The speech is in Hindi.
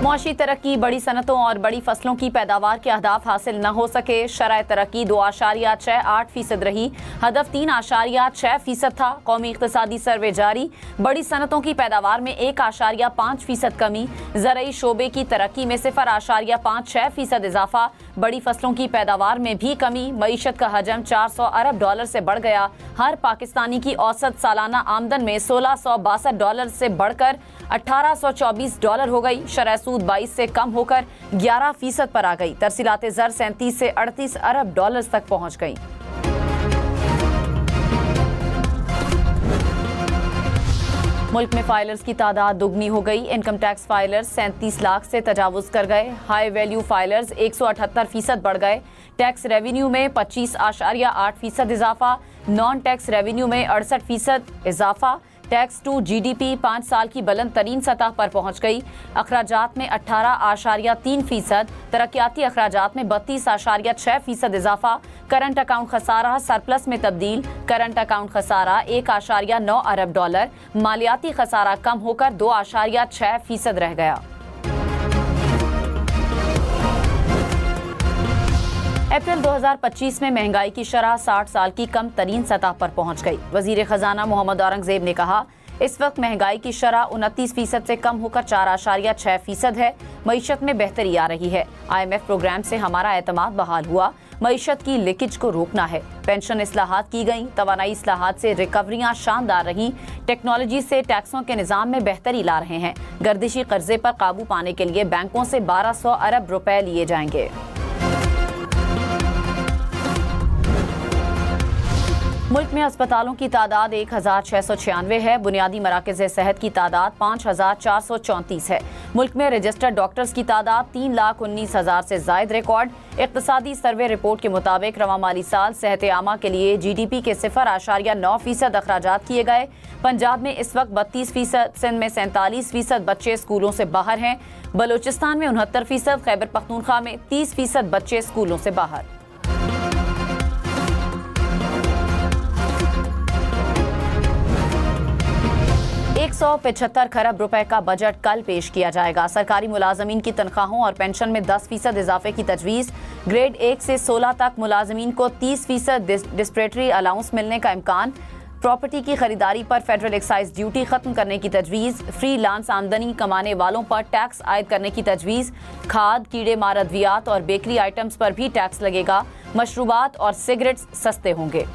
मुआशी तरक्की, बड़ी सनतों और बड़ी फसलों की पैदावार के अहदाफ हासिल न हो सके। शरह तरक्की 2.68% रही, हदफ 3.6% था। कौमी इक़्तिसादी सर्वे जारी, बड़ी सनतों की पैदावार में 1.5% कमी, ज़रई शोबे की तरक्की में 0.56% इजाफा, बड़ी फसलों की पैदावार में भी कमी। मईशत का हजम $400 अरब से बढ़ गया। हर पाकिस्तानी की औसत सालाना आमदन में $1662 से बढ़कर $1824 हो गई। शरह सूद 22 से कम होकर 11% पर आ गई। तरसीलात ज़र 37 से $38 अरब तक पहुंच गई। मुल्क में फाइलर्स की तादाद दुगनी हो गई। इनकम टैक्स फाइलर्स 37 लाख से तजावुज़ कर गए। हाई वैल्यू फाइलर्स 178% बढ़ गए। टैक्स रेवेन्यू में 25.8% इजाफा, नॉन टैक्स रेवेन्यू में 68% इजाफा। टैक्स टू GDP 5 साल की बुलंद तरीन सतह पर पहुंच गई। अखराजात में 18.3%, तरक्याती अखराजात में 32.6% इजाफा। करंट अकाउंट खसारा सरप्लस में तब्दील। करंट अकाउंट खसारा $1.9 अरब, मालियाती खसारा कम होकर 2.6% रह गया। अप्रैल 2025 में महंगाई की शरह 60 साल की कम तरीन सतह पर पहुंच गई। वजीर खजाना मोहम्मद औरंगजेब ने कहा, इस वक्त महंगाई की शरह 29% से कम होकर 4.6% है। मईशत में बेहतरी आ रही है। IMF प्रोग्राम से हमारा एतमाद बहाल हुआ। मईशत की लीकेज को रोकना है। पेंशन इस्लाहात की गई। तवानाई इस्लाहात से रिकवरियां शानदार रहीं। टेक्नोलॉजी से टैक्सों के निज़ाम में बेहतरी ला रहे हैं। गर्दिशी कर्जे पर काबू पाने के लिए बैंकों से 1200 अरब रुपए लिए जाएंगे। मुल्क में अस्पतालों की तादाद 1696 है। बुनियादी मराकज़ सेहत की तादाद 5434 है। मुल्क में रजिस्टर्ड डॉक्टर्स की तादाद 3,19,000 से ज़ायद रिकॉर्ड। इक़्तिसादी सर्वे रिपोर्ट के मुताबिक रवा माली साल सेहत आमा के लिए GDP के 0.9% अखराजात किए गए। पंजाब में इस वक्त 32%, सिंध में 47% बच्चे स्कूलों से बाहर हैं। बलूचिस्तान में 69%, खैबर पख्तूनख्वा में 30% बच्चे स्कूलों से बाहर। $175 खरब रुपए का बजट कल पेश किया जाएगा। सरकारी मुलाजमीन की तनख्वाहों और पेंशन में 10% इजाफे की तजवीज़। ग्रेड 1 से 16 तक मुलाजमीन को 30% डिस्क्रिशनरी अलाउंस मिलने का इम्कान। प्रॉपर्टी की खरीदारी पर फेडरल एक्साइज ड्यूटी खत्म करने की तजवीज़। फ्री लांस आमदनी कमाने वालों पर टैक्स आयद करने की तजवीज़। खाद, कीड़े मार अद्वियात और बेकरी आइटम्स पर भी टैक्स लगेगा। मशरूबात और सिगरेट्स सस्ते होंगे।